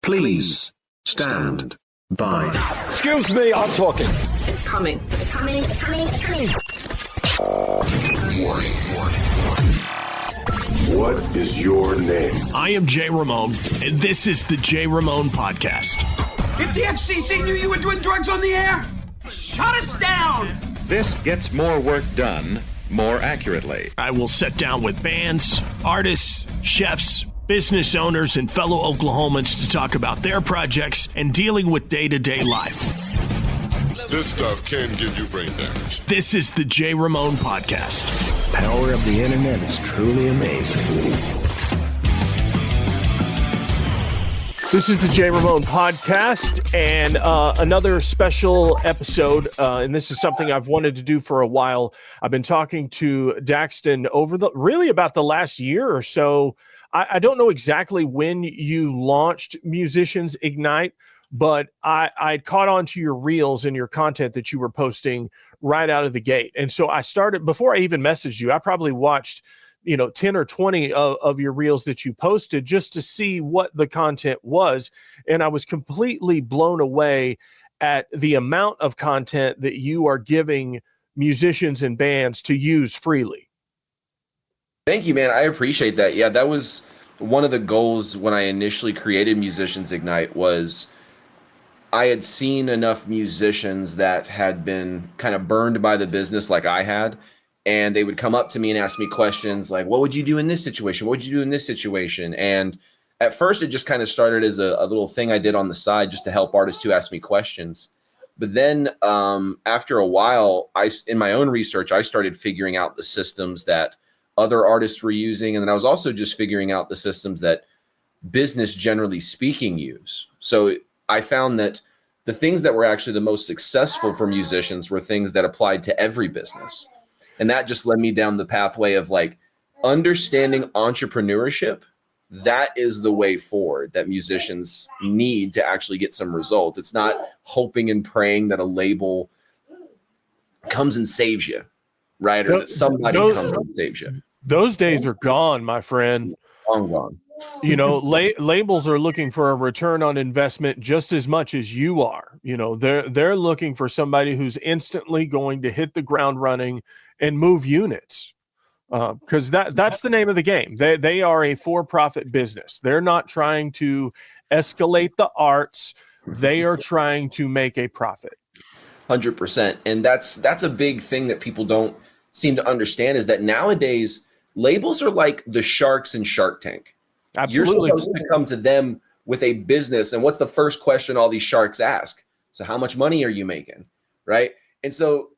Please stand by. Excuse me, I'm talking. It's coming. It's coming. It's coming. It's coming. What is your name? I am Jay Ramone, and this is the Jay Ramone Podcast. If the FCC knew you were doing drugs on the air, shut us down! This gets more work done more accurately. I will sit down with bands, artists, chefs, business owners, and fellow Oklahomans to talk about their projects and dealing with day-to-day life. This stuff can give you brain damage. This is the Jay Ramone Podcast. Power of the internet is truly amazing. This is the Jay Ramone Podcast, and another special episode, and this is something I've wanted to do for a while. I've been talking to Daxton really about the last year or so. I don't know exactly when you launched Musicians Ignite, but I caught on to your reels and your content that you were posting right out of the gate. And so I started, before I even messaged you, I probably watched 10 or 20 of your reels that you posted just to see what the content was. And I was completely blown away at the amount of content that you are giving musicians and bands to use freely. Thank you, man. I appreciate that. Yeah, that was one of the goals when I initially created Musicians Ignite. Was I had seen enough musicians that had been kind of burned by the business like I had. And they would come up to me and ask me questions like, what would you do in this situation? What would you do in this situation? And at first, it just kind of started as a little thing I did on the side just to help artists who asked me questions. But then after a while, in my own research, I started figuring out the systems that other artists were using. And then I was also just figuring out the systems that business, generally speaking, use. So I found that the things that were actually the most successful for musicians were things that applied to every business. And that just led me down the pathway of like understanding entrepreneurship. That is the way forward that musicians need to actually get some results. It's not hoping and praying that a label comes and saves you, right? Or that somebody comes and saves you. Those days are gone, my friend. Long gone. Labels are looking for a return on investment just as much as you are. They're looking for somebody who's instantly going to hit the ground running and move units, because that's the name of the game. They are a for-profit business. They're not trying to escalate the arts. They are trying to make a profit. 100%. And that's a big thing that people don't seem to understand, is that nowadays labels are like the sharks in Shark Tank. Absolutely. You're supposed to come to them with a business. And what's the first question all these sharks ask? So how much money are you making? Right. And so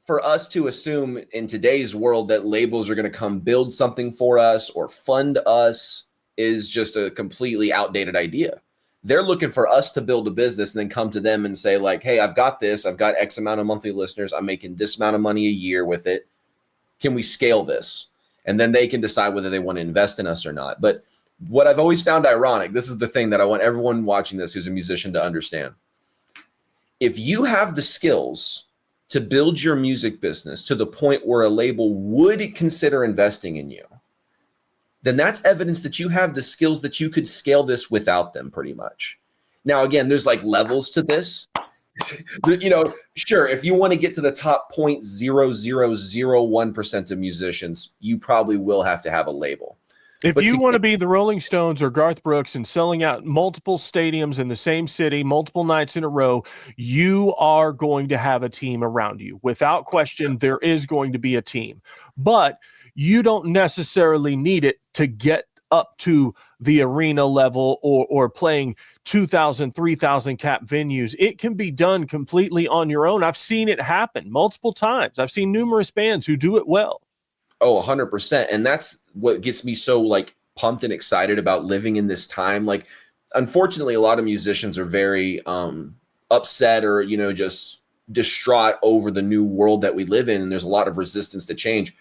for us to assume in today's world that labels are going to come build something for us or fund us is just a completely outdated idea. They're looking for us to build a business and then come to them and say like, hey, I've got this. I've got X amount of monthly listeners. I'm making this amount of money a year with it. Can we scale this? And then they can decide whether they want to invest in us or not. But what I've always found ironic, this is the thing that I want everyone watching this who's a musician to understand. If you have the skills to build your music business to the point where a label would consider investing in you, then that's evidence that you have the skills that you could scale this without them pretty much. Now, again, there's like levels to this. Sure, if you want to get to the top 0.0001% of musicians, you probably will have to have a label. If you want to be the Rolling Stones or Garth Brooks and selling out multiple stadiums in the same city, multiple nights in a row, you are going to have a team around you. Without question, there is going to be a team. But you don't necessarily need it to get up to the arena level or playing 2,000, 3,000 cap venues. It can be done completely on your own. I've seen it happen multiple times. I've seen numerous bands who do it well. Oh, 100%. And that's what gets me so like pumped and excited about living in this time. Like, unfortunately, a lot of musicians are very upset or, just distraught over the new world that we live in. And there's a lot of resistance to change.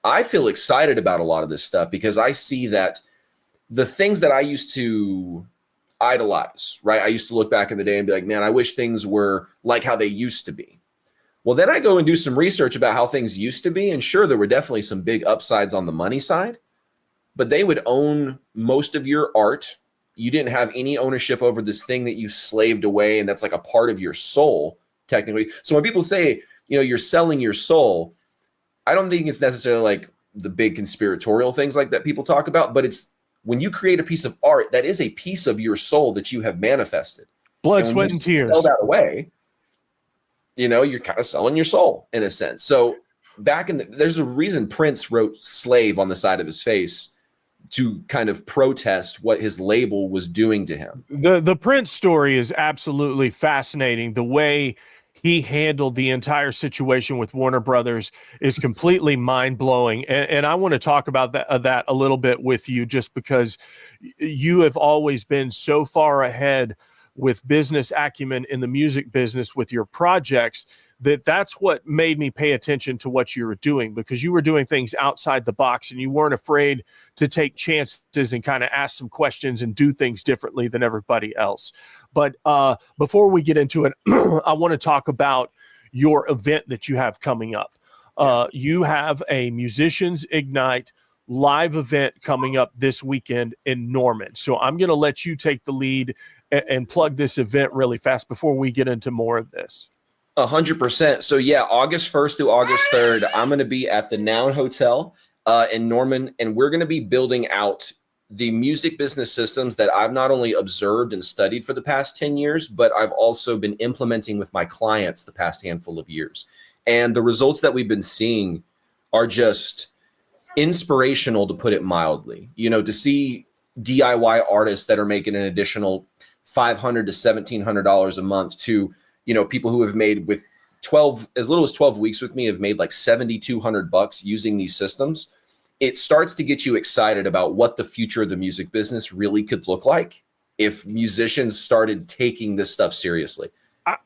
I feel excited about a lot of this stuff because I see that the things that I used to idolize, right? I used to look back in the day and be like, man, I wish things were like how they used to be. Well, then I go and do some research about how things used to be. And sure, there were definitely some big upsides on the money side, but they would own most of your art. you didn't have any ownership over this thing that you slaved away, and that's like a part of your soul, technically. So when people say, you're selling your soul, I don't think it's necessarily like the big conspiratorial things like that people talk about, but it's when you create a piece of art, that is a piece of your soul that you have manifested. Blood, sweat, and tears. Sell that away, you're kind of selling your soul in a sense. So there's a reason Prince wrote slave on the side of his face to kind of protest what his label was doing to him. The Prince story is absolutely fascinating. The way he handled the entire situation with Warner Brothers is completely mind-blowing. And I want to talk about that a little bit with you, just because you have always been so far ahead with business acumen in the music business with your projects, that's what made me pay attention to what you were doing, because you were doing things outside the box and you weren't afraid to take chances and kind of ask some questions and do things differently than everybody else. But before we get into it, I want to talk about your event that you have coming up. You have a Musicians Ignite live event coming up this weekend in Norman. So I'm going to let you take the lead and plug this event really fast before we get into more of this. 100%. So yeah, August 1st through August 3rd, I'm going to be at the Noun Hotel in Norman, and we're going to be building out the music business systems that I've not only observed and studied for the past 10 years, but I've also been implementing with my clients the past handful of years. And the results that we've been seeing are just inspirational, to put it mildly. To see DIY artists that are making an additional $500 to $1,700 a month to people who have made with as little as 12 weeks with me have made like $7,200 using these systems. It starts to get you excited about what the future of the music business really could look like if musicians started taking this stuff seriously.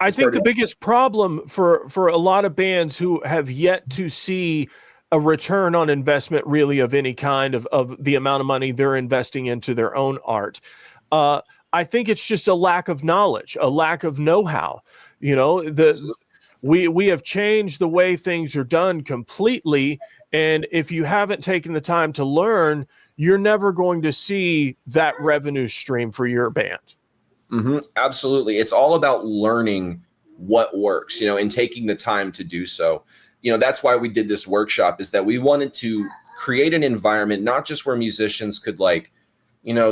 I think the biggest problem for a lot of bands who have yet to see a return on investment really of any kind of the amount of money they're investing into their own art. I think it's just a lack of knowledge, a lack of know-how. We have changed the way things are done completely. And if you haven't taken the time to learn, you're never going to see that revenue stream for your band. Mm-hmm. Absolutely. It's all about learning what works, and taking the time to do so. That's why we did this workshop, is that we wanted to create an environment, not just where musicians could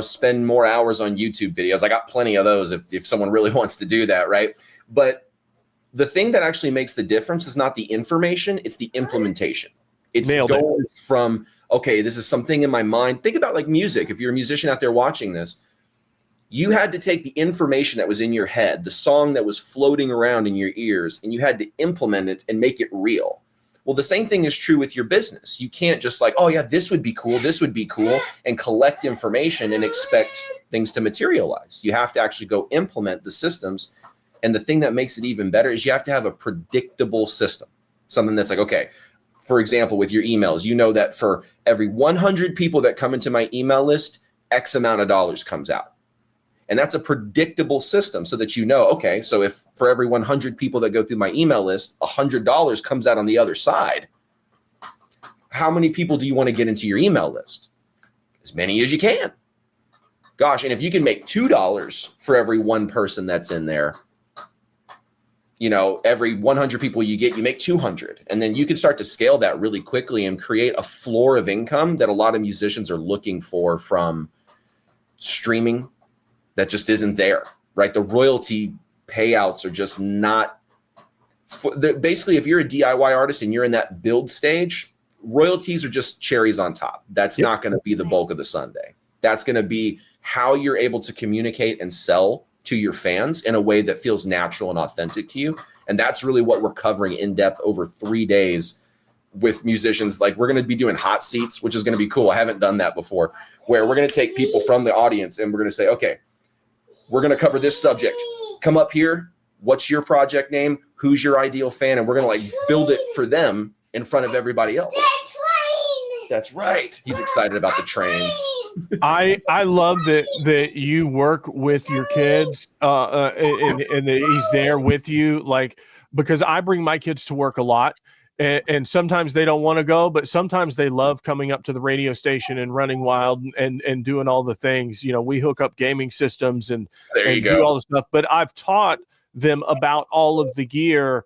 spend more hours on YouTube videos. I got plenty of those if someone really wants to do that, right? But the thing that actually makes the difference is not the information, it's the implementation. It's going from, okay, this is something in my mind. Think about like music. If you're a musician out there watching this, you had to take the information that was in your head, the song that was floating around in your ears, and you had to implement it and make it real. Well, the same thing is true with your business. You can't just like, oh yeah, this would be cool, and collect information and expect things to materialize. You have to actually go implement the systems. And the thing that makes it even better is you have to have a predictable system, something that's like, okay, for example, with your emails, that for every 100 people that come into my email list, X amount of dollars comes out. And that's a predictable system so that okay, so if for every 100 people that go through my email list, $100 comes out on the other side, how many people do you want to get into your email list? As many as you can. Gosh, and if you can make $2 for every one person that's in there, every 100 people you get, you make 200. And then you can start to scale that really quickly and create a floor of income that a lot of musicians are looking for from streaming that just isn't there, right? The royalty payouts are just not basically, if you're a DIY artist and you're in that build stage, royalties are just cherries on top. That's not going to be the bulk of the sundae. That's going to be how you're able to communicate and sell to your fans in a way that feels natural and authentic to you. And that's really what we're covering in depth over 3 days with musicians. Like, we're going to be doing hot seats, which is going to be cool. I haven't done that before, where we're going to take people from the audience and we're going to say, okay, we're going to cover this subject. Come up here. What's your project name? Who's your ideal fan? And we're going to build it for them in front of everybody else. That's right. He's excited about the trains. I love that you work with your kids and that he's there with you, because I bring my kids to work a lot. And sometimes they don't want to go, but sometimes they love coming up to the radio station and running wild and doing all the things. You know, we hook up gaming systems and do all the stuff. But I've taught them about all of the gear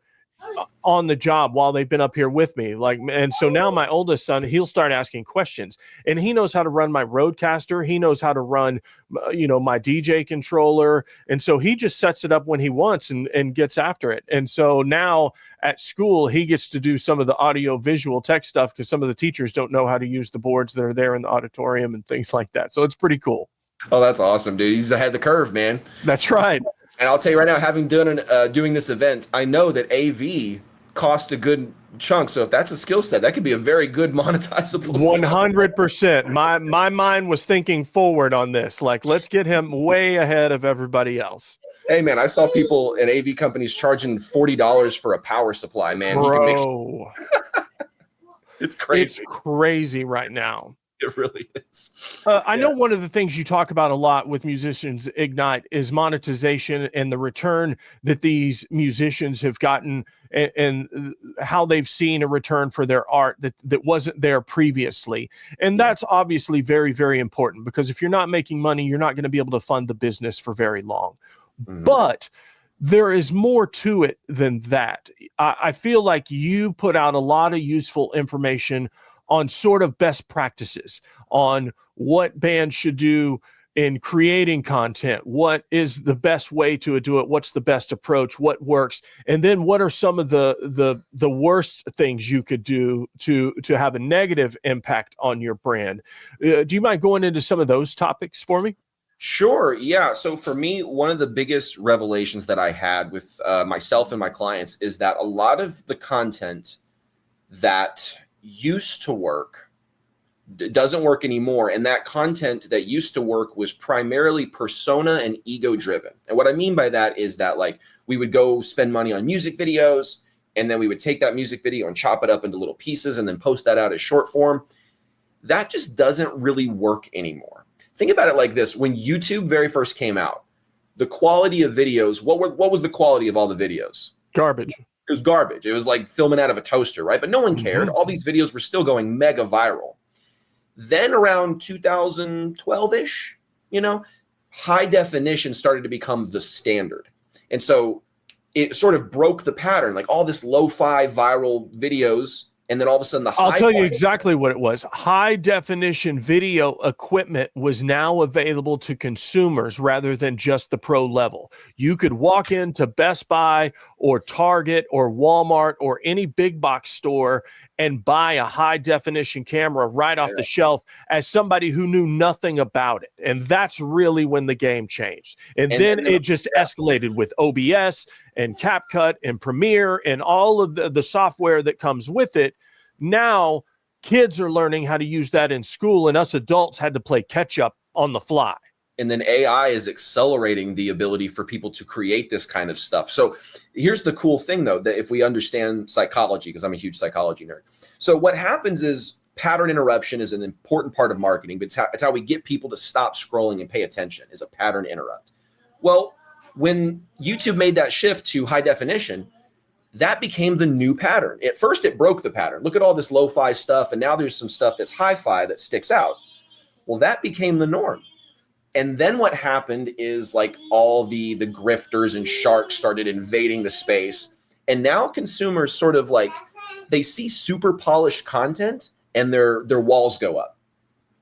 on the job while they've been up here with me. And so now my oldest son, he'll start asking questions, and he knows how to run my Rodecaster. He knows how to run, my DJ controller. And so he just sets it up when he wants and gets after it. And so now at school, he gets to do some of the audio visual tech stuff because some of the teachers don't know how to use the boards that are there in the auditorium and things like that. So it's pretty cool. Oh, that's awesome, dude. He's ahead of the curve, man. That's right. And I'll tell you right now, having done doing this event, I know that AV costs a good chunk. So if that's a skill set, that could be a very good monetizable. 100%. My mind was thinking forward on this. Like, let's get him way ahead of everybody else. Hey, man, I saw people in AV companies charging $40 for a power supply, man. Bro. It's crazy. It's crazy right now. It really is. I know one of the things you talk about a lot with Musicians Ignite is monetization and the return that these musicians have gotten and how they've seen a return for their art that wasn't there previously. And that's obviously very, very important because if you're not making money, you're not going to be able to fund the business for very long. Mm-hmm. But there is more to it than that. I feel like you put out a lot of useful information on sort of best practices, on what bands should do in creating content, what is the best way to do it, what's the best approach, what works, and then what are some of the worst things you could do to have a negative impact on your brand. Do you mind going into some of those topics for me? Sure. Yeah. So for me, one of the biggest revelations that I had with myself and my clients is that a lot of the content that used to work doesn't work anymore. And that content that used to work was primarily persona and ego driven. And what I mean by that is that like we would go spend money on music videos and then we would take that music video and chop it up into little pieces and then post that out as short form. That just doesn't really work anymore. Think about it like this. When YouTube very first came out, the quality of videos, what was the quality of all the videos? Garbage. It was garbage. It was like filming out of a toaster, right? But no one cared. Mm-hmm. All these videos were still going mega viral. Then around 2012-ish, high definition started to become the standard. And so it sort of broke the pattern, like all this lo-fi viral videos. And then all of a sudden I'll tell you exactly what it was. High definition video equipment was now available to consumers rather than just the pro level. You could walk into Best Buy or Target or Walmart or any big box store and buy a high definition camera right off the shelf as somebody who knew nothing about it. And that's really when the game changed. And then it just escalated with OBS and CapCut and Premiere and all of the software that comes with it. Now kids are learning how to use that in school, and us adults had to play catch up on the fly. And then AI is accelerating the ability for people to create this kind of stuff. So here's the cool thing, though, that if we understand psychology, because I'm a huge psychology nerd. So what happens is pattern interruption is an important part of marketing, but it's how we get people to stop scrolling and pay attention is a pattern interrupt. Well, when YouTube made that shift to high definition, that became the new pattern. At first, it broke the pattern. Look at all this lo-fi stuff, and now there's some stuff that's hi-fi that sticks out. Well, that became the norm. And then what happened is like all the grifters and sharks started invading the space. And now consumers sort of like, they see super polished content and their walls go up.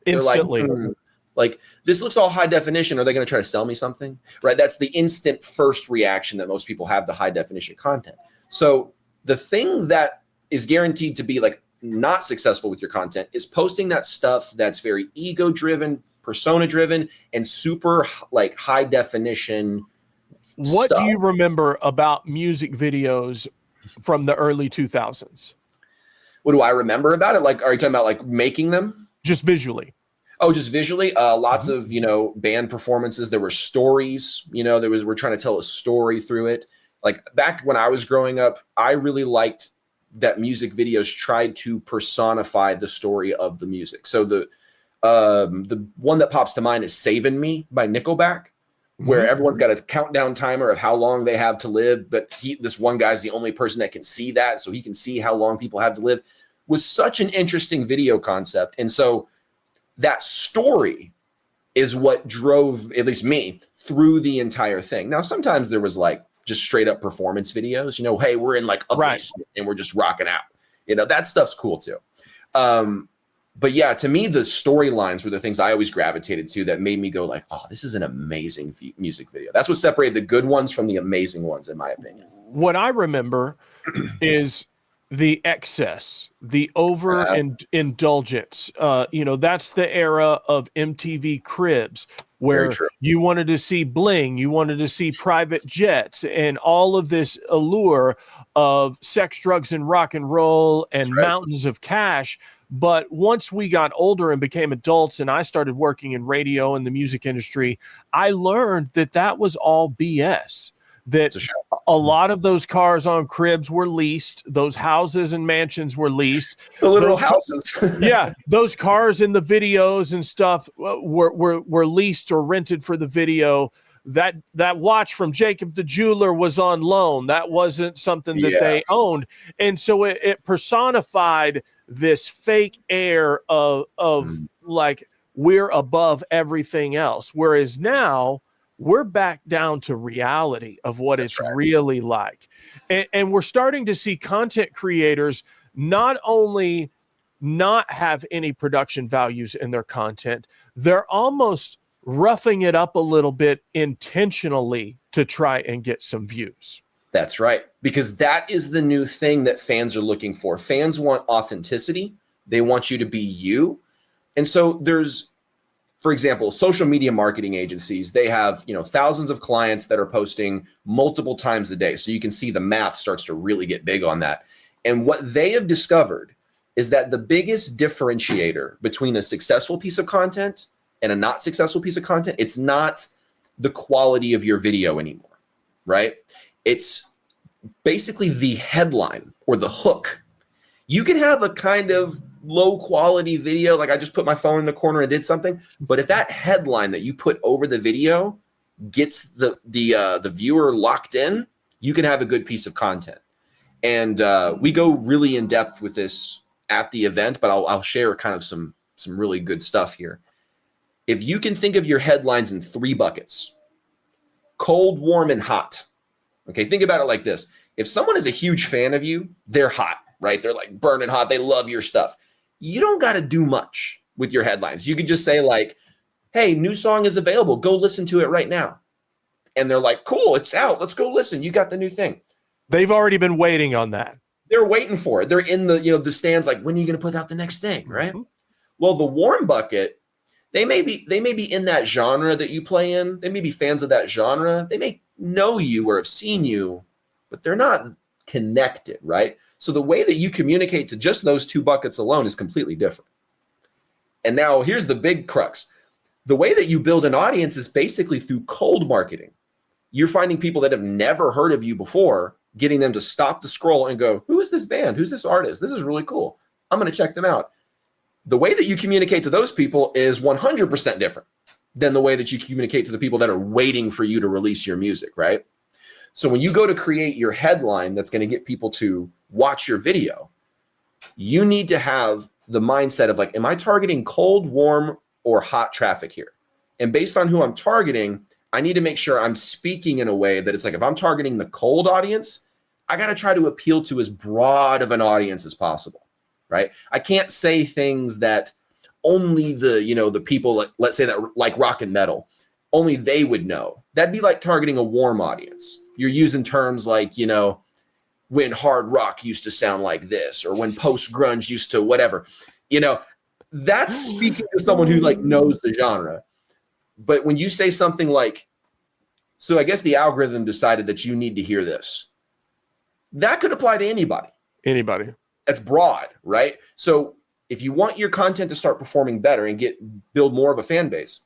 Instantly. They're like, this looks all high definition. Are they going to try to sell me something? Right? That's the instant first reaction that most people have to high definition content. So the thing that is guaranteed to be like not successful with your content is posting that stuff that's very ego driven, persona driven, and super like high definition. What stuff. do you remember about music videos from the early 2000s? What do I remember about it? Like, are you talking about like making them? Just visually. Oh, just visually. Lots of, band performances. There were stories, we're trying to tell a story through it. Like back when I was growing up, I really liked that music videos tried to personify the story of the music. So the one that pops to mind is Savin' Me by Nickelback, where everyone's got a countdown timer of how long they have to live, but this one guy's the only person that can see that, so he can see how long people have to live, was such an interesting video concept. And so that story is what drove, at least me, through the entire thing. Now, sometimes there was like just straight up performance videos, hey, we're in like a basement and we're just rocking out. That stuff's cool too. But yeah, to me, the storylines were the things I always gravitated to that made me go like, oh, this is an amazing music video. That's what separated the good ones from the amazing ones, in my opinion. What I remember is the excess, the over and indulgence. That's the era of MTV Cribs, where you wanted to see bling, you wanted to see private jets, and all of this allure of sex, drugs, and rock and roll and mountains of cash. But once we got older and became adults and I started working in radio and the music industry, I learned that was all BS. That a lot of those cars on Cribs were leased. Those houses and mansions were leased. The literal houses. Yeah, those cars in the videos and stuff were leased or rented for the video. That watch from Jacob the jeweler was on loan. That wasn't something that they owned. And so it personified this fake air of like we're above everything else. Whereas now we're back down to reality of what it's really like. And we're starting to see content creators not only not have any production values in their content, they're almost roughing it up a little bit intentionally to try and get some views. That's right. Because that is the new thing that fans are looking for. Fans want authenticity. They want you to be you. And so there's, for example, social media marketing agencies, they have, thousands of clients that are posting multiple times a day. So you can see the math starts to really get big on that. And what they have discovered is that the biggest differentiator between a successful piece of content and a not successful piece of content, it's not the quality of your video anymore, right? It's basically the headline or the hook. You can have a kind of low quality video, like I just put my phone in the corner and did something, but if that headline that you put over the video gets the viewer locked in, you can have a good piece of content. And we go really in depth with this at the event, but I'll share kind of some really good stuff here. If you can think of your headlines in 3 buckets: cold, warm, and hot. Okay, think about it like this. If someone is a huge fan of you, they're hot, right? They're like burning hot. They love your stuff. You don't got to do much with your headlines. You could just say like, hey, new song is available. Go listen to it right now. And they're like, cool, it's out. Let's go listen. You got the new thing. They've already been waiting on that. They're waiting for it. They're in the stands like, when are you going to put out the next thing, right? Mm-hmm. Well, the warm bucket, they may be in that genre that you play in. They may be fans of that genre. They may know you or have seen you, but they're not connected, right? So the way that you communicate to just those 2 buckets alone is completely different. And now here's the big crux. The way that you build an audience is basically through cold marketing. You're finding people that have never heard of you before, getting them to stop the scroll and go, who is this band? Who's this artist? This is really cool. I'm going to check them out. The way that you communicate to those people is 100% different than the way that you communicate to the people that are waiting for you to release your music, right? So when you go to create your headline that's going to get people to watch your video, you need to have the mindset of like, am I targeting cold, warm, or hot traffic here? And based on who I'm targeting, I need to make sure I'm speaking in a way that it's like, if I'm targeting the cold audience, I got to try to appeal to as broad of an audience as possible, right? I can't say things that only the people, let's say that like rock and metal, only they would know. That'd be like targeting a warm audience. You're using terms like, when hard rock used to sound like this, or when post grunge used to whatever, that's speaking to someone who like knows the genre. But when you say something like, so I guess the algorithm decided that you need to hear this, that could apply to anybody. Anybody. That's broad, right? So if you want your content to start performing better and build more of a fan base,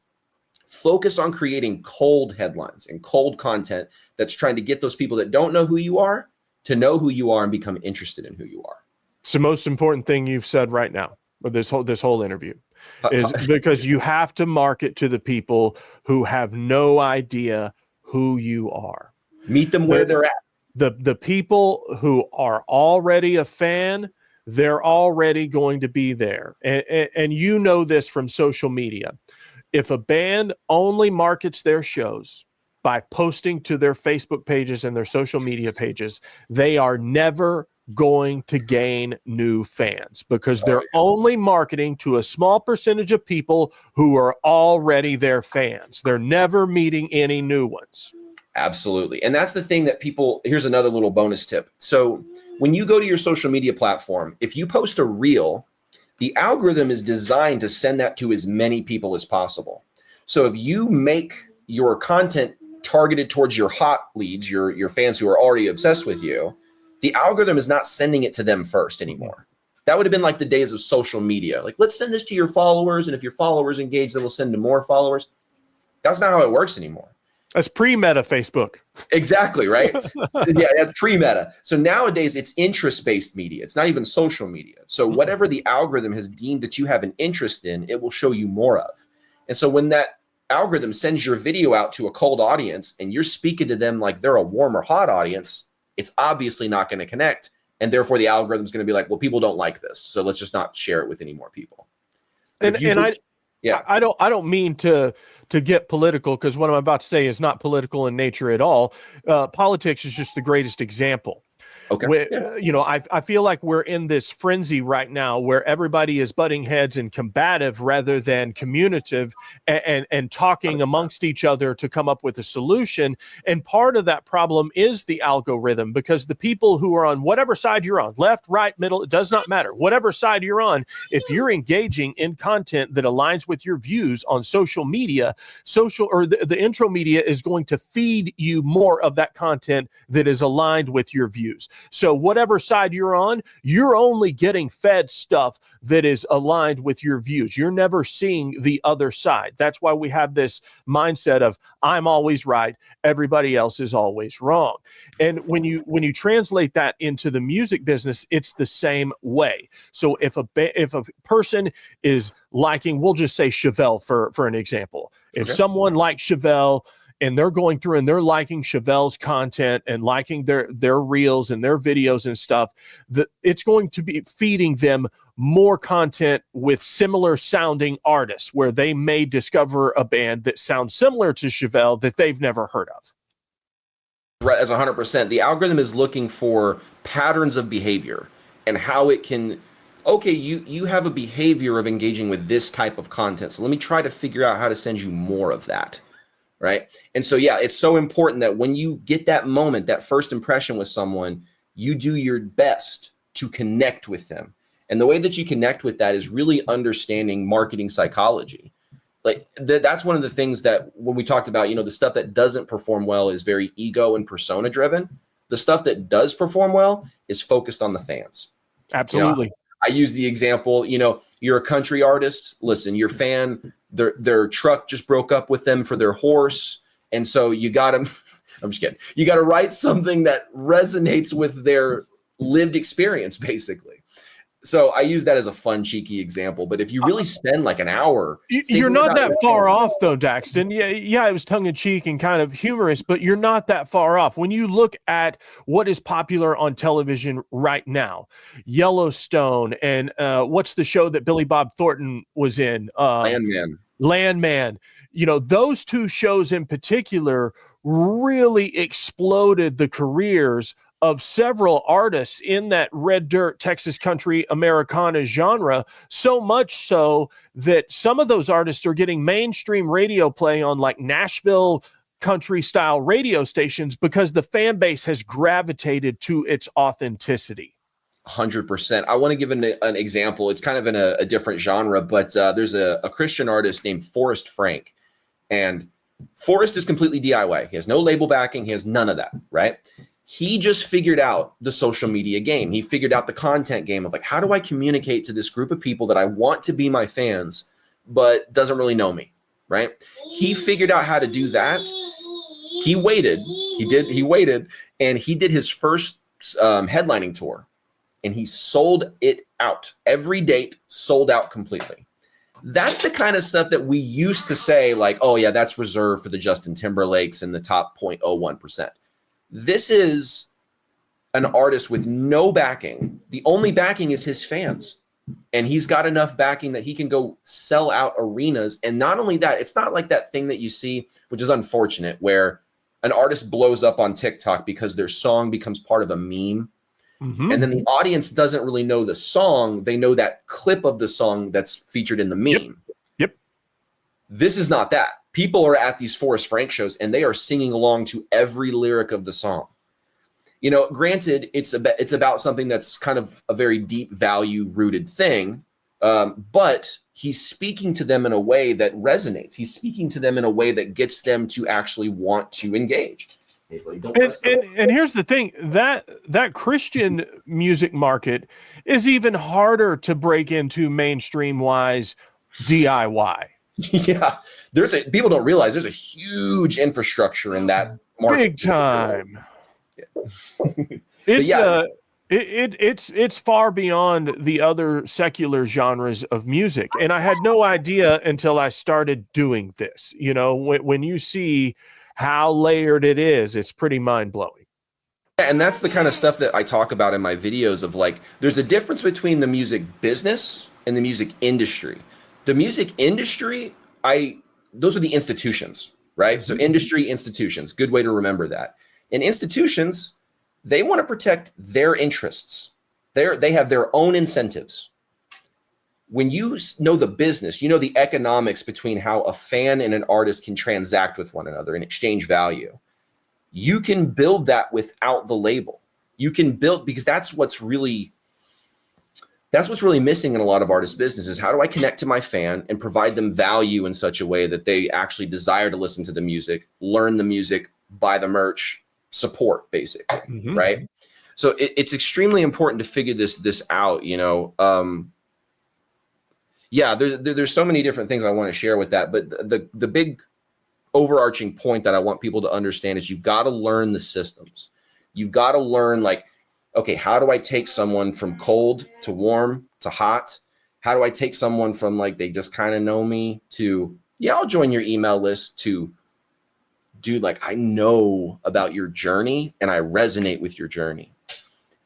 focus on creating cold headlines and cold content that's trying to get those people that don't know who you are to know who you are and become interested in who you are. It's the most important thing you've said right now. with this whole interview is because you have to market to the people who have no idea who you are. Meet them where they're at. The people who are already a fan, they're already going to be there. And you know this from social media. If a band only markets their shows by posting to their Facebook pages and their social media pages, they are never going to gain new fans because they're only marketing to a small percentage of people who are already their fans. They're never meeting any new ones. Absolutely. And that's the thing that people, here's another little bonus tip. So when you go to your social media platform, if you post a reel, the algorithm is designed to send that to as many people as possible. So if you make your content targeted towards your hot leads, your fans who are already obsessed with you, the algorithm is not sending it to them first anymore. That would have been like the days of social media. Like, let's send this to your followers, and if your followers engage, then we'll send to more followers. That's not how it works anymore. That's pre-meta Facebook. Exactly, right? Yeah, that's pre-meta. So nowadays it's interest-based media. It's not even social media. So whatever the algorithm has deemed that you have an interest in, it will show you more of. And so when that algorithm sends your video out to a cold audience and you're speaking to them like they're a warm or hot audience, it's obviously not going to connect. And therefore the algorithm is going to be like, well, people don't like this, so let's just not share it with any more people. I don't mean to get political, because what I'm about to say is not political in nature at all. Politics is just the greatest example. Okay. I feel like we're in this frenzy right now where everybody is butting heads and combative rather than communicative and talking amongst each other to come up with a solution. And part of that problem is the algorithm, because the people who are on whatever side you're on, left, right, middle, it does not matter. Whatever side you're on, if you're engaging in content that aligns with your views on social media, the intro media is going to feed you more of that content that is aligned with your views. So whatever side you're on, you're only getting fed stuff that is aligned with your views. You're never seeing the other side. That's why we have this mindset of I'm always right, everybody else is always wrong. And when you translate that into the music business, it's the same way. So if a person is liking, we'll just say Chevelle for an example. If someone likes Chevelle, and they're going through and they're liking Chevelle's content and liking their reels and their videos and stuff, it's going to be feeding them more content with similar sounding artists where they may discover a band that sounds similar to Chevelle that they've never heard of. Right, that's 100%. The algorithm is looking for patterns of behavior and how it can, okay, you have a behavior of engaging with this type of content. So let me try to figure out how to send you more of that. Right. And so, yeah, it's so important that when you get that moment, that first impression with someone, you do your best to connect with them. And the way that you connect with that is really understanding marketing psychology. Like that's one of the things that when we talked about, the stuff that doesn't perform well is very ego and persona driven. The stuff that does perform well is focused on the fans. Absolutely. I use the example, you're a country artist. Listen, your fan, their truck just broke up with them for their horse. And so you got to, I'm just kidding. You got to write something that resonates with their lived experience, basically. So I use that as a fun, cheeky example. But if you really spend like an hour, you're not that far off, though, Daxton. Yeah, it was tongue in cheek and kind of humorous, but you're not that far off. When you look at what is popular on television right now, Yellowstone, and what's the show that Billy Bob Thornton was in? Landman. Those two shows in particular really exploded the careers of several artists in that red dirt Texas country Americana genre, so much so that some of those artists are getting mainstream radio play on like Nashville country style radio stations because the fan base has gravitated to its authenticity. 100%. I want to give an example. It's kind of in a different genre, but there's a Christian artist named Forrest Frank, and Forrest is completely DIY. He has no label backing. He has none of that, right? He just figured out the social media game. He figured out the content game of like, how do I communicate to this group of people that I want to be my fans, but doesn't really know me, right? He figured out how to do that. He waited, and he did his first headlining tour and he sold it out. Every date sold out completely. That's the kind of stuff that we used to say, like, oh yeah, that's reserved for the Justin Timberlakes and the top 0.01%. This is an artist with no backing. The only backing is his fans. And he's got enough backing that he can go sell out arenas. And not only that, it's not like that thing that you see, which is unfortunate, where an artist blows up on TikTok because their song becomes part of a meme. Mm-hmm. And then the audience doesn't really know the song. They know that clip of the song that's featured in the meme. Yep. This is not that. People are at these Forrest Frank shows and they are singing along to every lyric of the song. You know, granted, it's about something that's kind of a very deep value rooted thing, but he's speaking to them in a way that resonates. He's speaking to them in a way that gets them to actually want to engage. And here's the thing, that Christian music market is even harder to break into mainstream wise DIY. Yeah, people don't realize there's a huge infrastructure in that market. Big time. It's far beyond the other secular genres of music, and I had no idea until I started doing this. You know, when you see how layered it is, it's pretty mind-blowing. And that's the kind of stuff that I talk about in my videos of, like, there's a difference between the music business and the music industry. The music industry, those are the institutions, right? So industry, institutions, good way to remember that. And institutions, they want to protect their interests. They have their own incentives. When you know the business, you know the economics between how a fan and an artist can transact with one another and exchange value. You can build that without the label. You can build, because that's what's really missing in a lot of artists' businesses. How do I connect to my fan and provide them value in such a way that they actually desire to listen to the music, learn the music, buy the merch, support, basically, right? So it's extremely important to figure this out, you know. There's so many different things I want to share with that, but the big overarching point that I want people to understand is you've got to learn the systems. You've got to learn, like, okay, how do I take someone from cold to warm to hot? How do I take someone from, like, they just kind of know me to, yeah, I'll join your email list, to, dude, like, I know about your journey and I resonate with your journey.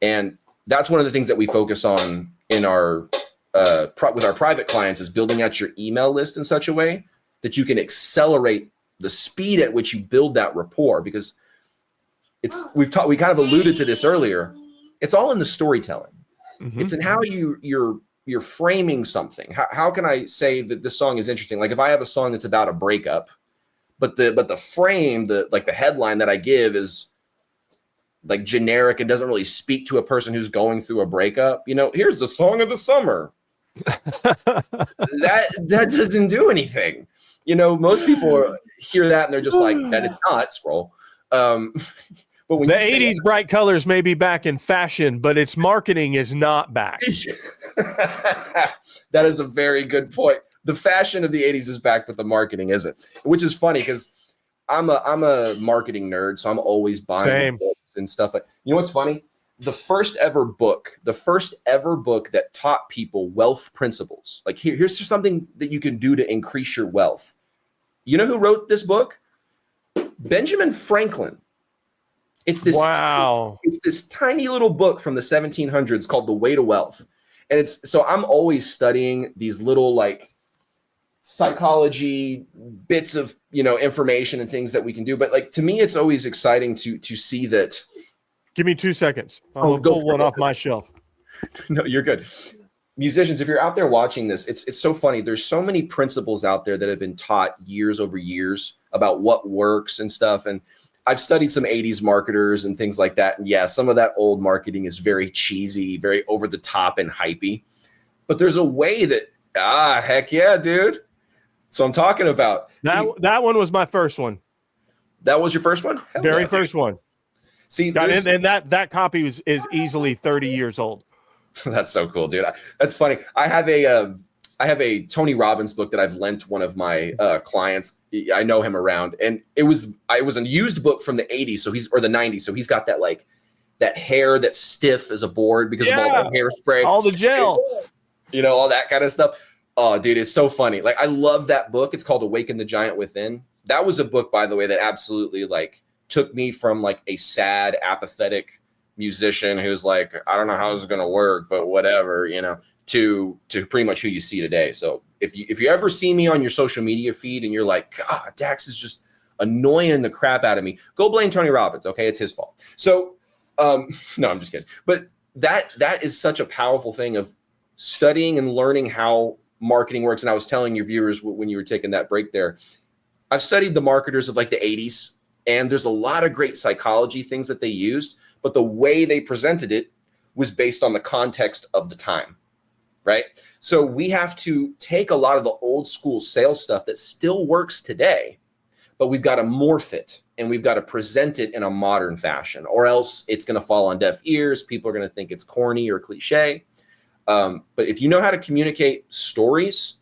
And that's one of the things that we focus on in our with our private clients, is building out your email list in such a way that you can accelerate the speed at which you build that rapport. Because we kind of alluded to this earlier. It's all in the storytelling. It's in how you're framing something. How can I say that this song is interesting? Like, if I have a song that's about a breakup, but the frame, the headline that I give is like generic and doesn't really speak to a person who's going through a breakup. You know, here's the song of the summer. that doesn't do anything. You know, most people hear that and they're just like, that it's not, scroll. But when the 80s bright colors may be back in fashion, but its marketing is not back. That is a very good point. The fashion of the 80s is back, but the marketing isn't, which is funny because I'm a marketing nerd, so I'm always buying books and stuff. Like, you know what's funny? The first ever book that taught people wealth principles. Like, here's just something that you can do to increase your wealth. You know who wrote this book? Benjamin Franklin. It's this tiny little book from the 1700s called The Way to Wealth. And so I'm always studying these little, like, psychology bits of, you know, information and things that we can do. But, like, to me, it's always exciting to see that. Give me 2 seconds. I'll pull one off my shelf. No, you're good. Musicians, if you're out there watching this, it's so funny. There's so many principles out there that have been taught years over years about what works and stuff. And I've studied some 80s marketers and things like that. And yeah, some of that old marketing is very cheesy, very over the top and hypey. But there's a way that, heck yeah, dude. So I'm talking about. That one was my first one. That was your first one? Very first one. See, and that copy is easily 30 years old. That's so cool, dude. That's funny. I have a Tony Robbins book that I've lent one of my clients. I know him around, and it was a used book from the 80s, or the 90s. So he's got that, like, that hair that's stiff as a board because of all that hairspray, all the gel, all that kind of stuff. Oh, dude, it's so funny. Like, I love that book. It's called Awaken the Giant Within. That was a book, by the way, that absolutely like took me from like a sad, apathetic musician who's like, I don't know how this is going to work, but whatever, to pretty much who you see today. So if you ever see me on your social media feed and you're like, God, Dax is just annoying the crap out of me, go blame Tony Robbins. Okay. It's his fault. So, no, I'm just kidding. But that is such a powerful thing of studying and learning how marketing works. And I was telling your viewers when you were taking that break there, I've studied the marketers of like the 80s, and there's a lot of great psychology things that they used, but the way they presented it was based on the context of the time, right? So we have to take a lot of the old school sales stuff that still works today, but we've got to morph it and we've got to present it in a modern fashion, or else it's going to fall on deaf ears. People are going to think it's corny or cliche. But if you know how to communicate stories,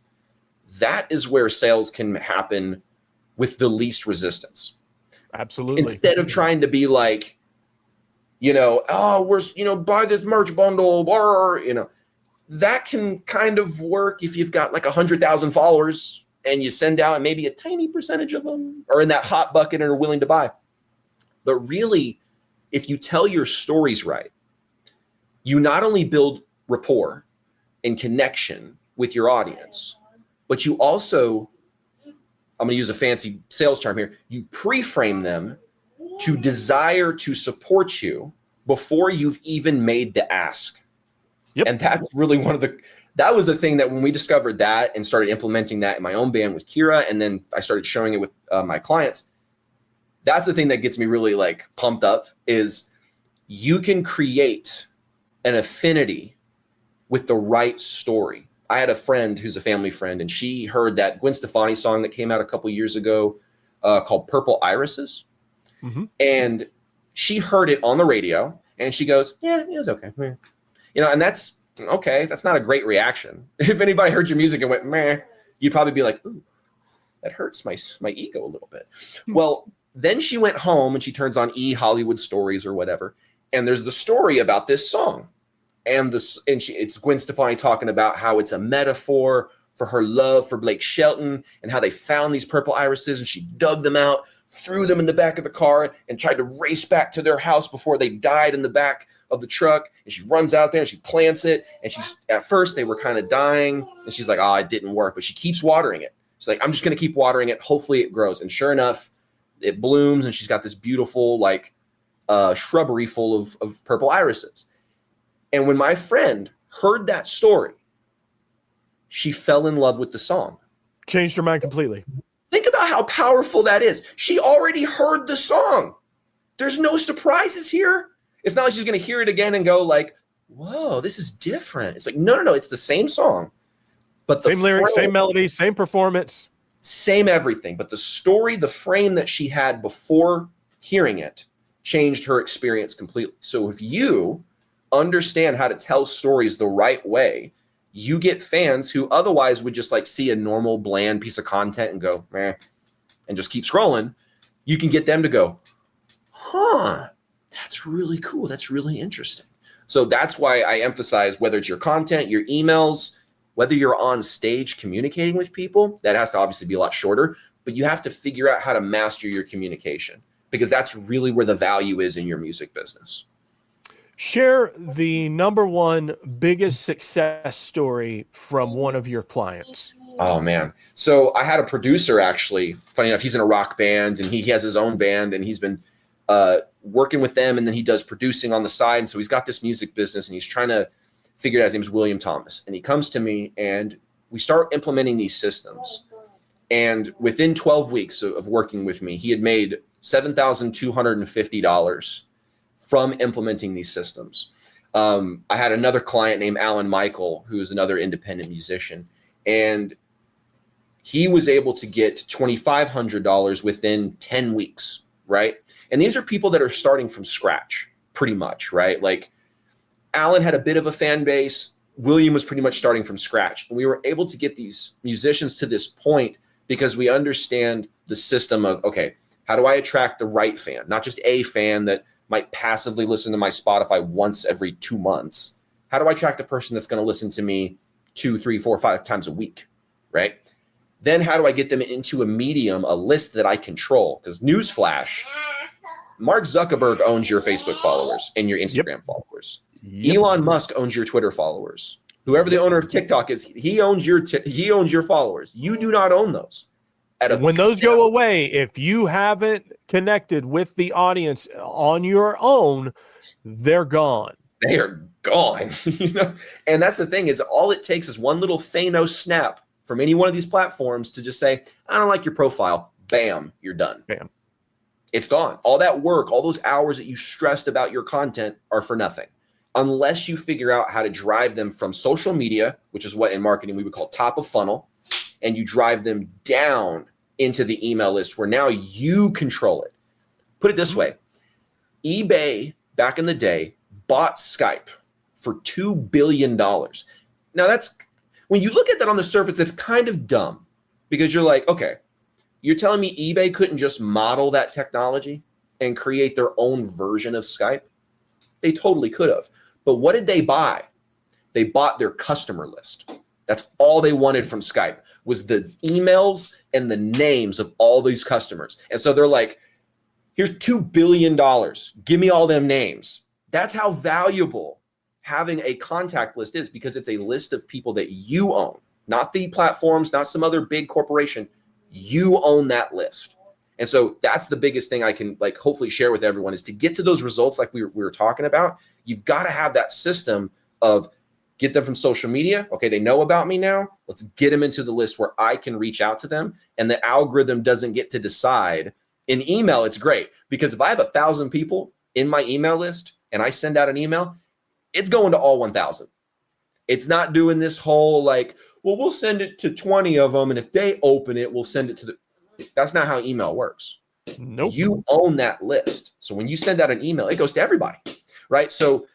that is where sales can happen with the least resistance. Absolutely. Instead of trying to be like, buy this merch bundle, or, that can kind of work if you've got like 100,000 followers and you send out and maybe a tiny percentage of them are in that hot bucket and are willing to buy. But really, if you tell your stories right, you not only build rapport and connection with your audience, but you also, I'm going to use a fancy sales term here, you pre-frame them to desire to support you before you've even made the ask. Yep. And that's really that was the thing that when we discovered that and started implementing that in my own band with Kira, and then I started showing it with my clients, that's the thing that gets me really like pumped up is you can create an affinity with the right story. I had a friend who's a family friend, and she heard that Gwen Stefani song that came out a couple years ago called Purple Irises. Mm-hmm. And she heard it on the radio and she goes, yeah, it was okay. And that's okay. That's not a great reaction. If anybody heard your music and went, meh, you'd probably be like, ooh, that hurts my ego a little bit. Well, then she went home and she turns on Hollywood Stories or whatever. And there's the story about this song. And it's Gwen Stefani talking about how it's a metaphor for her love for Blake Shelton and how they found these purple irises and she dug them out, threw them in the back of the car and tried to race back to their house before they died in the back of the truck. And she runs out there and she plants it. And at first they were kind of dying and she's like, oh, it didn't work, but she keeps watering it. She's like, I'm just going to keep watering it. Hopefully it grows. And sure enough, it blooms and she's got this beautiful like shrubbery full of purple irises. And when my friend heard that story, she fell in love with the song. Changed her mind completely. Think about how powerful that is. She already heard the song. There's no surprises here. It's not like she's going to hear it again and go like, whoa, this is different. It's like, no. It's the same song. But the same lyrics, same melody, same performance. Same everything. But the story, the frame that she had before hearing it changed her experience completely. So if you understand how to tell stories the right way, you get fans who otherwise would just like see a normal bland piece of content and go, meh, and just keep scrolling. You can get them to go, huh, that's really cool. That's really interesting. So that's why I emphasize whether it's your content, your emails, whether you're on stage communicating with people, that has to obviously be a lot shorter, but you have to figure out how to master your communication because that's really where the value is in your music business. Share the number one biggest success story from one of your clients. Oh, man. So I had a producer, actually. Funny enough, he's in a rock band, and he has his own band, and he's been working with them, and then he does producing on the side. And so he's got this music business, and he's trying to figure it out. His name is William Thomas. And he comes to me, and we start implementing these systems. And within 12 weeks of working with me, he had made $7,250 from implementing these systems. I had another client named Alan Michael, who is another independent musician, and he was able to get $2,500 within 10 weeks, right? And these are people that are starting from scratch, pretty much, right? Like Alan had a bit of a fan base. William was pretty much starting from scratch. And we were able to get these musicians to this point because we understand the system of, okay, how do I attract the right fan? Not just a fan that might passively listen to my Spotify once every 2 months. How do I track the person that's going to listen to me 2, 3, 4, 5 times a week, right? Then how do I get them into a medium, a list that I control? Because newsflash, Mark Zuckerberg owns your Facebook followers and your Instagram followers. Elon Musk owns your Twitter followers. Whoever the owner of TikTok is, he owns your followers. You do not own those. When those go away, if you haven't connected with the audience on your own, they're gone. They are gone. And that's the thing, is all it takes is one little Thanos snap from any one of these platforms to just say, I don't like your profile. Bam, you're done. Bam. It's gone. All that work, all those hours that you stressed about your content are for nothing. Unless you figure out how to drive them from social media, which is what in marketing we would call top of funnel, and you drive them down into the email list where now you control it. Put it this way. eBay back in the day bought Skype for $2 billion. Now that's, when you look at that on the surface, it's kind of dumb because you're like, okay, you're telling me eBay couldn't just model that technology and create their own version of Skype? They totally could have. But what did they buy? They bought their customer list. That's all they wanted from Skype, was the emails and the names of all these customers. And so they're like, here's $2 billion. Give me all them names. That's how valuable having a contact list is, because it's a list of people that you own, not the platforms, not some other big corporation. You own that list. And so that's the biggest thing I can hopefully share with everyone, is to get to those results like we were talking about. You've got to have that system of get them from social media. Okay, they know about me now. Let's get them into the list where I can reach out to them. And the algorithm doesn't get to decide. In email, it's great, because if I have 1,000 people in my email list and I send out an email, it's going to all 1,000. It's not doing this whole we'll send it to 20 of them, and if they open it, we'll send it to the... That's not how email works. Nope. You own that list. So when you send out an email, it goes to everybody, right? So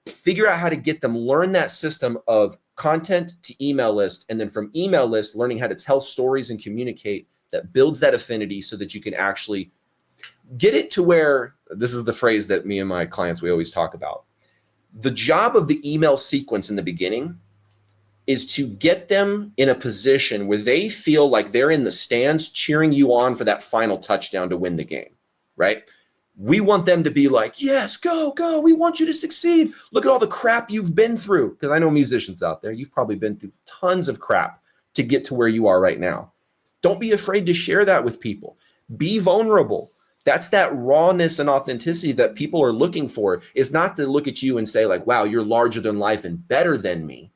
figure out how to get them, learn that system of content to email list, and then from email list, learning how to tell stories and communicate that builds that affinity so that you can actually get it to where, this is the phrase that me and my clients, we always talk about. The job of the email sequence in the beginning is to get them in a position where they feel like they're in the stands cheering you on for that final touchdown to win the game, right? We want them to be like, yes, go, go. We want you to succeed. Look at all the crap you've been through. Because I know musicians out there, you've probably been through tons of crap to get to where you are right now. Don't be afraid to share that with people. Be vulnerable. That's that rawness and authenticity that people are looking for, is not to look at you and say wow, you're larger than life and better than me.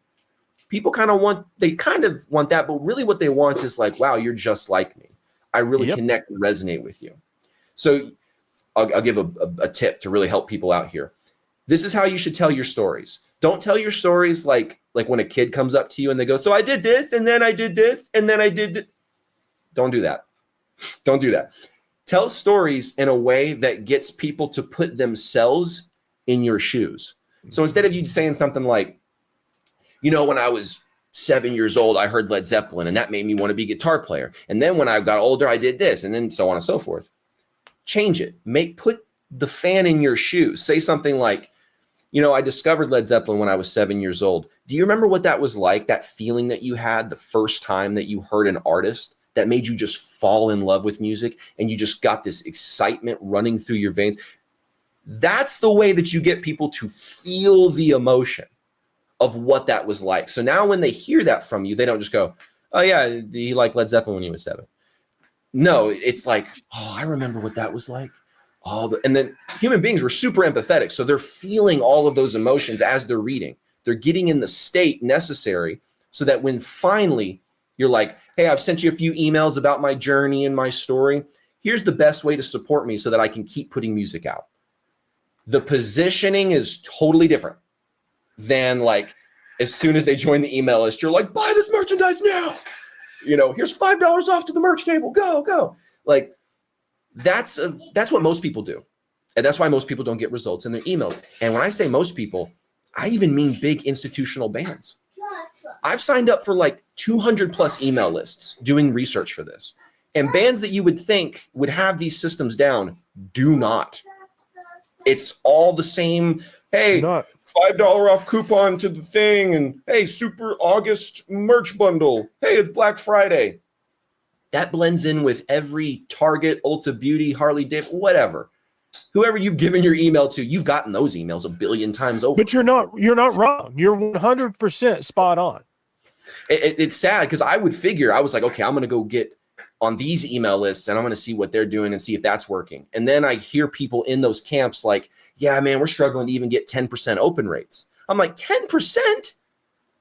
People kind of want that, but really what they want is wow, you're just like me. I really connect and resonate with you. So I'll give a tip to really help people out here. This is how you should tell your stories. Don't tell your stories like when a kid comes up to you and they go, so I did this, and then I did this, and then I did this. Don't do that. Don't do that. Tell stories in a way that gets people to put themselves in your shoes. So instead of you saying something like, when I was 7 years old, I heard Led Zeppelin, and that made me want to be a guitar player. And then when I got older, I did this, and then so on and so forth. Change it. Put the fan in your shoes. Say something like, I discovered Led Zeppelin when I was 7 years old. Do you remember what that was like, that feeling that you had the first time that you heard an artist that made you just fall in love with music, and you just got this excitement running through your veins? That's the way that you get people to feel the emotion of what that was like. So now when they hear that from you, they don't just go, oh yeah, he liked Led Zeppelin when he was 7. No, it's like, oh, I remember what that was like. And then human beings were super empathetic. So they're feeling all of those emotions as they're reading. They're getting in the state necessary so that when finally you're like, hey, I've sent you a few emails about my journey and my story. Here's the best way to support me so that I can keep putting music out. The positioning is totally different than as soon as they join the email list, you're like, buy this merchandise now. Here's $5 off to the merch table. Go, go. That's what most people do. And that's why most people don't get results in their emails. And when I say most people, I even mean big institutional bands. I've signed up for 200 plus email lists doing research for this. And bands that you would think would have these systems down do not. It's all the same. Hey, $5 off coupon to the thing. And hey, super August merch bundle. Hey, it's Black Friday. That blends in with every Target, Ulta Beauty, Harley Davidson, whatever. Whoever you've given your email to, you've gotten those emails a billion times over. But you're not wrong. You're 100% spot on. It's sad because I was like, okay, I'm going to go get on these email lists and I'm going to see what they're doing and see if that's working. And then I hear people in those camps like, yeah, man, we're struggling to even get 10% open rates. I'm like, 10%?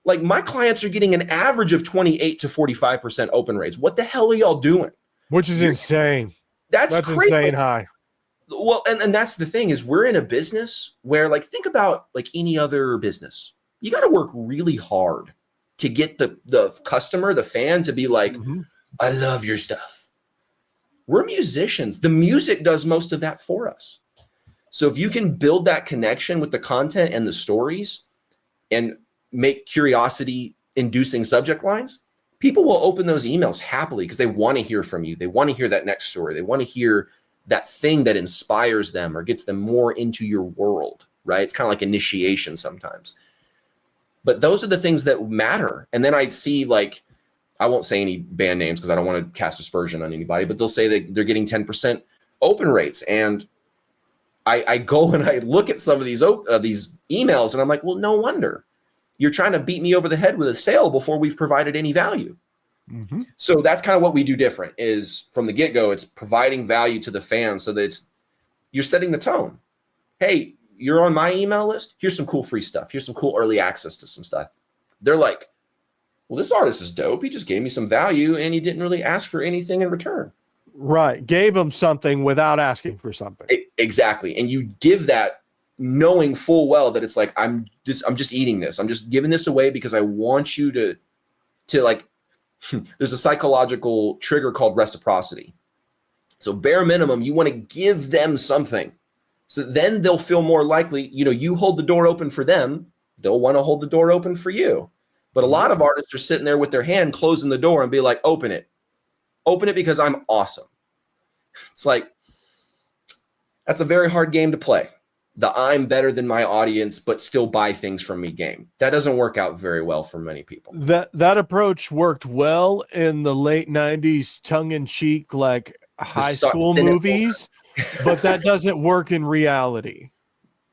Like my clients are getting an average of 28 to 45% open rates. What the hell are y'all doing? Which is insane. That's crazy. Insane high. Well, and that's the thing is we're in a business where like, think about like any other business. You got to work really hard to get the customer, the fan to be like, I love your stuff. We're musicians. The music does most of that for us. So if you can build that connection with the content and the stories and make curiosity inducing subject lines, people will open those emails happily because they want to hear from you. They want to hear that next story. They want to hear that thing that inspires them or gets them more into your world, right? It's kind of like initiation sometimes. But those are the things that matter. And then I see like, I won't say any band names because I don't want to cast aspersion on anybody, but they'll say that they're getting 10% open rates. And I go and I look at some of these emails and I'm like, well, no wonder. You're trying to beat me over the head with a sale before we've provided any value. So that's kind of what we do different is from the get-go, it's providing value to the fans so that you're setting the tone. Hey, you're on my email list. Here's some cool free stuff. Here's some cool early access to some stuff. They're like, well, this artist is dope. He just gave me some value and he didn't really ask for anything in return. Right. Gave them something without asking for something. Exactly. And you give that knowing full well that it's like, I'm just eating this. I'm just giving this away because I want you to like, there's a psychological trigger called reciprocity. So bare minimum, you want to give them something. So then they'll feel more likely, you hold the door open for them. They'll want to hold the door open for you. But a lot of artists are sitting there with their hand closing the door and be like, open it because I'm awesome. It's like, that's a very hard game to play. The I'm better than my audience, but still buy things from me game. That doesn't work out very well for many people. That approach worked well in the late 90s, tongue-in-cheek, like high school movies, but that doesn't work in reality.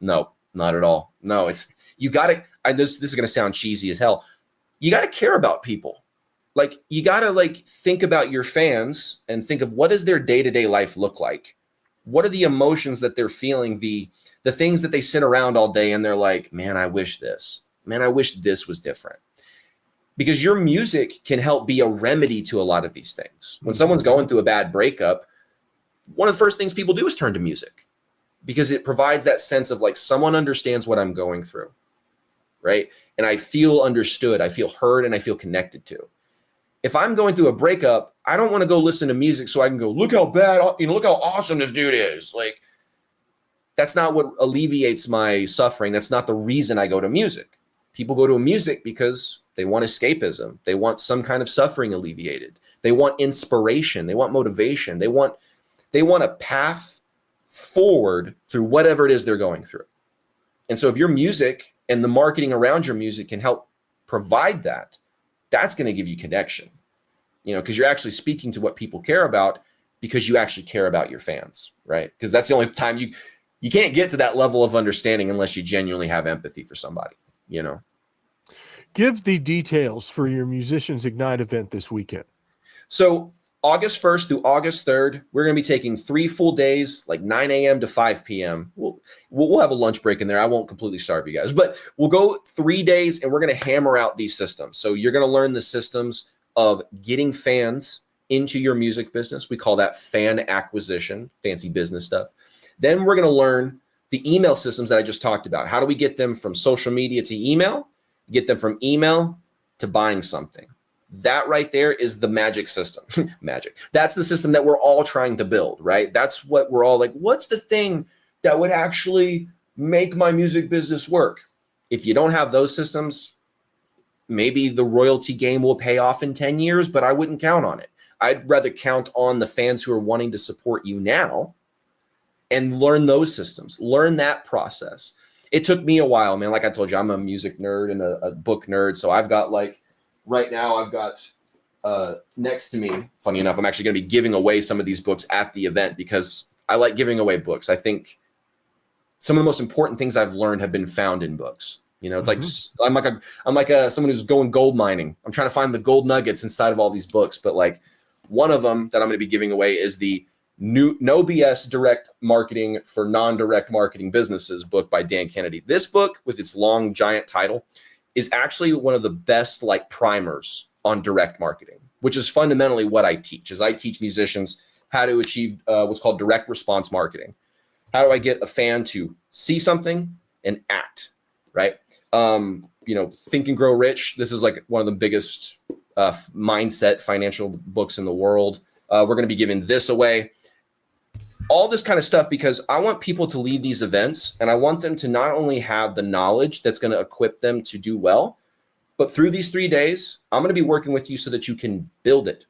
No, not at all. No, this is going to sound cheesy as hell. You got to care about people. Like you got to think about your fans and think of what does their day-to-day life look like? What are the emotions that they're feeling? The things that they sit around all day and they're like, man, I wish this was different. Because your music can help be a remedy to a lot of these things. When someone's going through a bad breakup, one of the first things people do is turn to music because it provides that sense of like someone understands what I'm going through, right? And I feel understood, I feel heard, and I feel connected to. If I'm going through a breakup, I don't want to go listen to music so I can go, look how bad, look how awesome this dude is. Like, that's not what alleviates my suffering. That's not the reason I go to music. People go to music because they want escapism. They want some kind of suffering alleviated. They want inspiration. They want motivation. They want a path forward through whatever it is they're going through. And so if your music and the marketing around your music can help provide that, that's going to give you connection, because you're actually speaking to what people care about because you actually care about your fans, right? Because that's the only time you can't get to that level of understanding unless you genuinely have empathy for somebody, Give the details for your Musicians Ignite event this weekend. So August 1st through August 3rd, we're going to be taking 3 full days, like 9 a.m. to 5 p.m. We'll have a lunch break in there. I won't completely starve you guys, but we'll go 3 days and we're going to hammer out these systems. So you're going to learn the systems of getting fans into your music business. We call that fan acquisition, fancy business stuff. Then we're going to learn the email systems that I just talked about. How do we get them from social media to email? Get them from email to buying something. That right there is the magic system. Magic. That's the system that we're all trying to build, right? That's what we're all like, what's the thing that would actually make my music business work? If you don't have those systems, maybe the royalty game will pay off in 10 years, but I wouldn't count on it. I'd rather count on the fans who are wanting to support you now and learn those systems, learn that process. It took me a while, man. Like I told you, I'm a music nerd and a book nerd. So I've got right now I've got next to me, funny enough, I'm actually going to be giving away some of these books at the event because I like giving away books. I think some of the most important things I've learned have been found in books. It's like I'm like someone who's going gold mining. I'm trying to find the gold nuggets inside of all these books. But like one of them that I'm going to be giving away is the No BS Direct Marketing for Non-Direct Marketing Businesses book by Dan Kennedy. This book, with its long giant title, is actually one of the best like primers on direct marketing, which is fundamentally what I teach. Is I teach musicians how to achieve what's called direct response marketing. How do I get a fan to see something and act, right? Think and Grow Rich. This is like one of the biggest mindset financial books in the world. We're going to be giving this away. All this kind of stuff because I want people to leave these events and I want them to not only have the knowledge that's going to equip them to do well, but through these 3 days, I'm going to be working with you so that you can build it.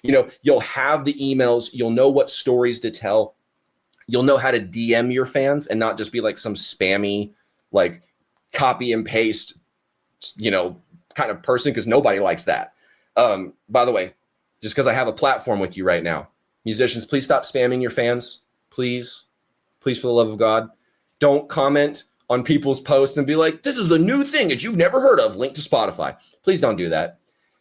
You'll have the emails, you'll know what stories to tell. You'll know how to DM your fans and not just be like some spammy, like copy and paste, kind of person, because nobody likes that. By the way, just because I have a platform with you right now, musicians, please stop spamming your fans. Please, for the love of God. Don't comment on people's posts and be like, this is the new thing that you've never heard of, link to Spotify. Please don't do that.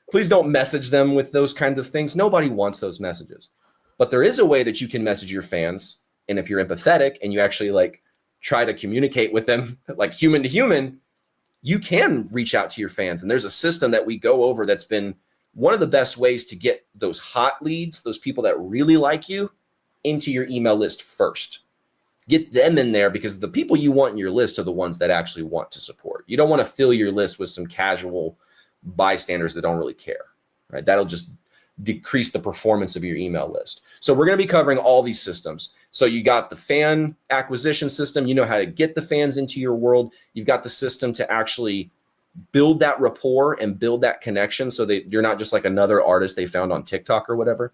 Please don't message them with those kinds of things. Nobody wants those messages. But there is a way that you can message your fans. And if you're empathetic and you actually like try to communicate with them like human to human, you can reach out to your fans. And there's a system that we go over that's been one of the best ways to get those hot leads, those people that really like you, into your email list first. Get them in there because the people you want in your list are the ones that actually want to support. You don't want to fill your list with some casual bystanders that don't really care, right? That'll just decrease the performance of your email list. So we're going to be covering all these systems. So you got the fan acquisition system. You know how to get the fans into your world. You've got the system to actually build that rapport and build that connection so that you're not just like another artist they found on TikTok or whatever.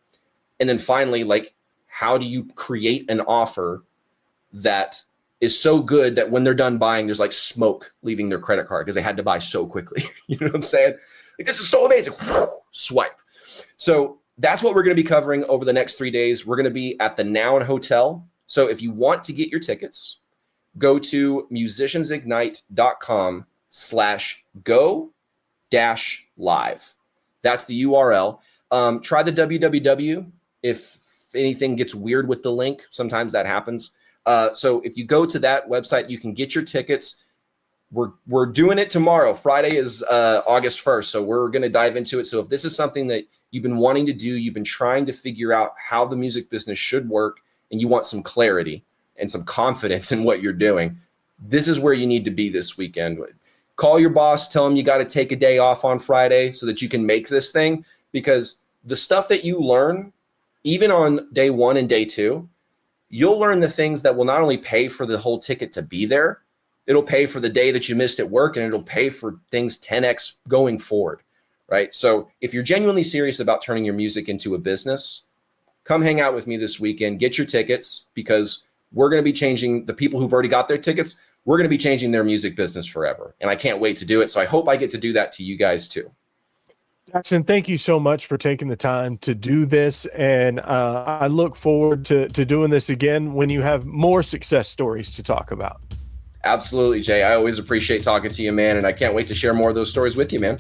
And then finally, like, how do you create an offer that is so good that when they're done buying, there's like smoke leaving their credit card because they had to buy so quickly. You know what I'm saying? Like, this is so amazing. Swipe. So that's what we're going to be covering over the next 3 days. We're going to be at the Noun Hotel. So if you want to get your tickets, go to musiciansignite.com/go-live. That's the URL. Try the www if anything gets weird with the link. Sometimes that happens. So if you go to that website, you can get your tickets. We're doing it tomorrow. Friday is August 1st. So we're going to dive into it. So if this is something that you've been wanting to do, you've been trying to figure out how the music business should work, and you want some clarity and some confidence in what you're doing, this is where you need to be this weekend. Call your boss, tell him you got to take a day off on Friday so that you can make this thing, because the stuff that you learn, even on day 1 and day 2, you'll learn the things that will not only pay for the whole ticket to be there, it'll pay for the day that you missed at work, and it'll pay for things 10x going forward, right? So if you're genuinely serious about turning your music into a business, come hang out with me this weekend, get your tickets, because we're going to be changing the people who've already got their tickets. We're going to be changing their music business forever. And I can't wait to do it. So I hope I get to do that to you guys too. Jackson, thank you so much for taking the time to do this. And I look forward to doing this again when you have more success stories to talk about. Absolutely, Jay. I always appreciate talking to you, man. And I can't wait to share more of those stories with you, man.